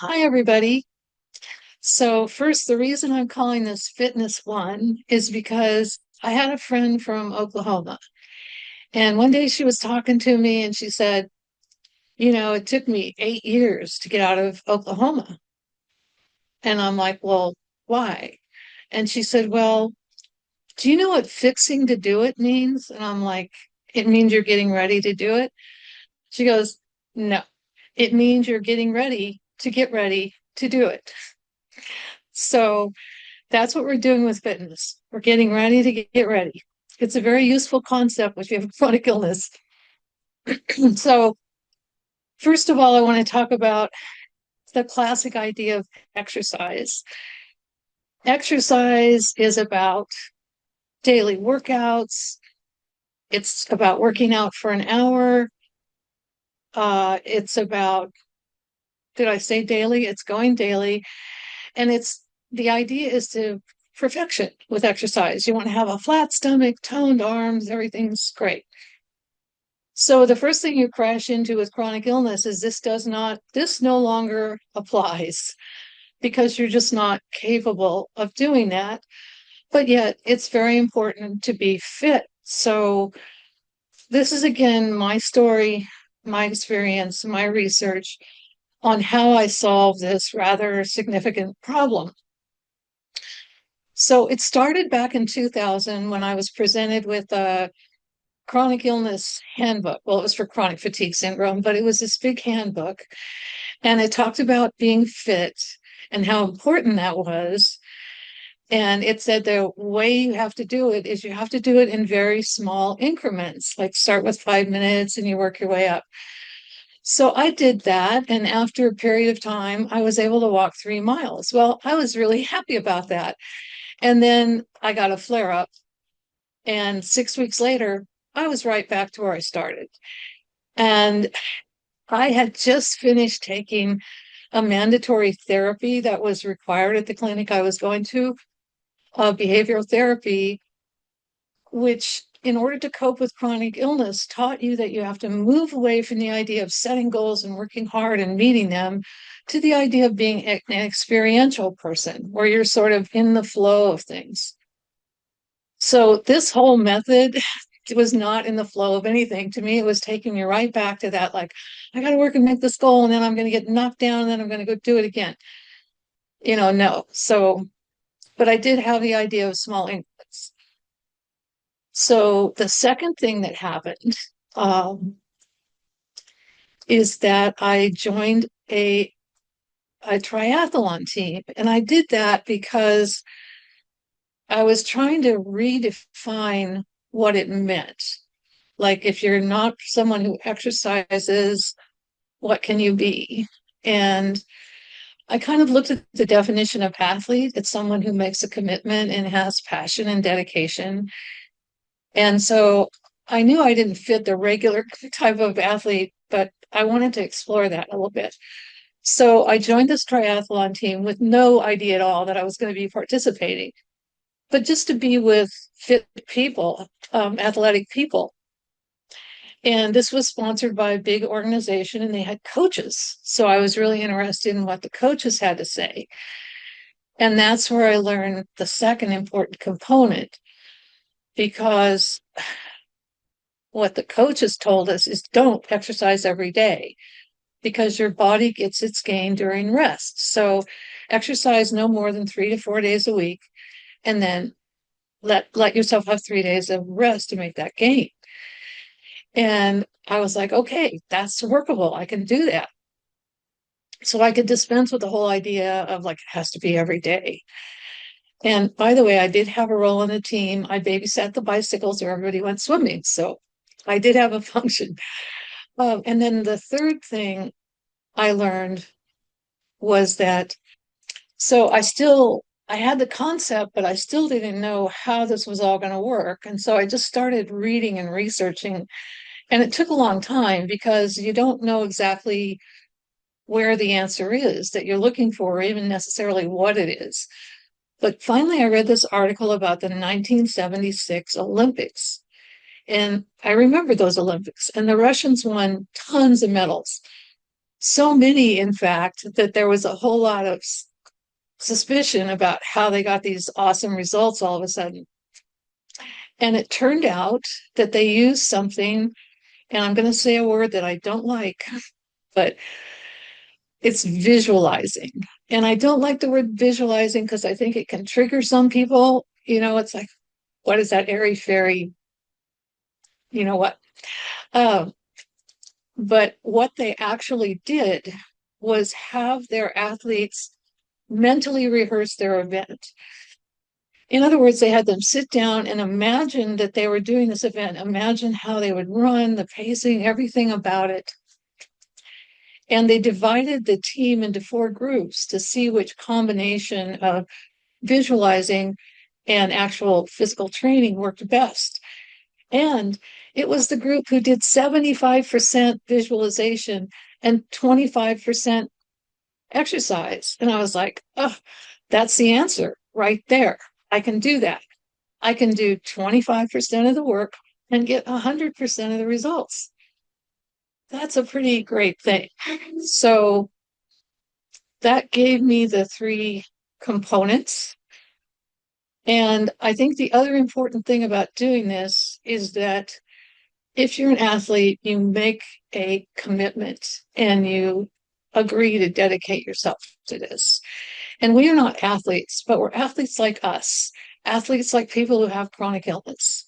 Hi, everybody. So, first, the reason I'm calling this Fitness One is because I had a friend from Oklahoma. And one day she was talking to me and she said, it took me 8 years to get out of Oklahoma. And I'm like, well, why? And she said, well, do you know what fixing to do it means? And I'm like, it means you're getting ready to do it. She goes, no, it means you're getting ready to get ready to do it. So, that's what we're doing with fitness. We're getting ready to get ready. It's a very useful concept if you have chronic illness. So, first of all, I want to talk about the classic idea of exercise. Exercise is about daily workouts, it's about working out for an hour. It's about, did I say daily? It's going daily. And the idea is to perfection with exercise. You want to have a flat stomach, toned arms, everything's great. So the first thing you crash into with chronic illness is this no longer applies because you're just not capable of doing that. But yet it's very important to be fit. So this is again my story, my experience, my research on how I solve this rather significant problem. So it started back in 2000 when I was presented with a chronic illness handbook. Well, it was for chronic fatigue syndrome, but it was this big handbook. And it talked about being fit and how important that was. And it said the way you have to do it is you have to do it in very small increments, like start with 5 minutes and you work your way up. So I did that. And after a period of time, I was able to walk 3 miles. Well, I was really happy about that. And then I got a flare up. And 6 weeks later, I was right back to where I started. And I had just finished taking a mandatory therapy that was required at the clinic I was going to, behavioral therapy, which, in order to cope with chronic illness, taught you that you have to move away from the idea of setting goals and working hard and meeting them to the idea of being an experiential person, where you're sort of in the flow of things. So this whole method was not in the flow of anything. To me, it was taking me right back to that, like, I got to work and make this goal, and then I'm going to get knocked down, and then I'm going to go do it again. No. So, but I did have the idea of small increments. So the second thing that happened is that I joined a triathlon team, and I did that because I was trying to redefine what it meant. Like, if you're not someone who exercises, what can you be? And I kind of looked at the definition of athlete. It's someone who makes a commitment and has passion and dedication. And so I knew I didn't fit the regular type of athlete, but I wanted to explore that a little bit. So I joined this triathlon team with no idea at all that I was going to be participating, but just to be with fit people, athletic people. And this was sponsored by a big organization and they had coaches. So I was really interested in what the coaches had to say. And that's where I learned the second important component, because what the coaches told us is don't exercise every day because your body gets its gain during rest. So exercise no more than 3 to 4 days a week, and then let yourself have 3 days of rest to make that gain. And I was like, okay, that's workable. I can do that. So I could dispense with the whole idea of like, it has to be every day. And by the way, I did have a role in a team. I babysat the bicycles where everybody went swimming. So I did have a function. And then the third thing I learned was that, so I had the concept, but I still didn't know how this was all going to work. And so I just started reading and researching. And it took a long time because you don't know exactly where the answer is that you're looking for, or even necessarily what it is. But finally, I read this article about the 1976 Olympics. And I remember those Olympics, and the Russians won tons of medals. So many, in fact, that there was a whole lot of suspicion about how they got these awesome results all of a sudden. And it turned out that they used something, and I'm going to say a word that I don't like, but it's visualizing. And I don't like the word visualizing because I think it can trigger some people. It's like, what is that airy fairy? You know what? Uh, but what they actually did was have their athletes mentally rehearse their event. In other words, they had them sit down and imagine that they were doing this event, imagine how they would run, the pacing, everything about it. And they divided the team into 4 groups to see which combination of visualizing and actual physical training worked best. And it was the group who did 75% visualization and 25% exercise. And I was like, oh, that's the answer right there. I can do that. I can do 25% of the work and get 100% of the results. That's a pretty great thing. So that gave me the 3 components. And I think the other important thing about doing this is that if you're an athlete, you make a commitment and you agree to dedicate yourself to this. And we are not athletes, but we're athletes like us, athletes like people who have chronic illness.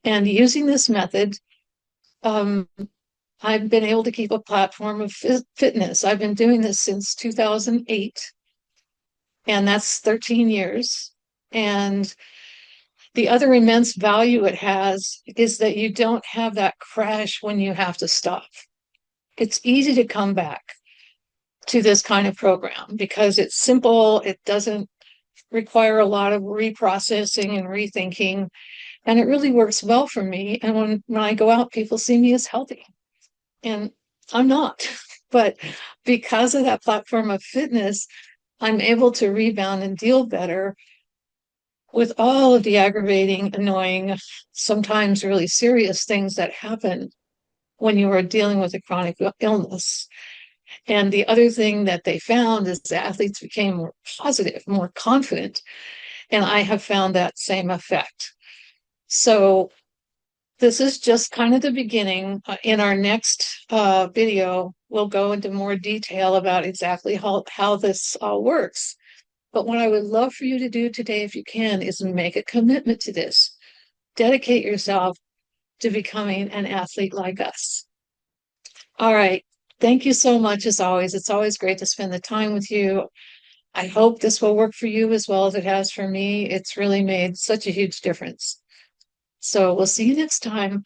And using this method, I've been able to keep a platform of fitness. I've been doing this since 2008, and that's 13 years. And the other immense value it has is that you don't have that crash when you have to stop. It's easy to come back to this kind of program because it's simple, it doesn't require a lot of reprocessing and rethinking, and it really works well for me. And when I go out, people see me as healthy, and I'm not. But because of that platform of fitness, I'm able to rebound and deal better with all of the aggravating, annoying, sometimes really serious things that happen when you are dealing with a chronic illness. And the other thing that they found is the athletes became more positive, more confident. And I have found that same effect. So this is just kind of the beginning. In our next video, we'll go into more detail about exactly how this works. But what I would love for you to do today, if you can, is make a commitment to this. Dedicate yourself to becoming an athlete like us. All right. Thank you so much, as always. It's always great to spend the time with you. I hope this will work for you as well as it has for me. It's really made such a huge difference. So we'll see you next time.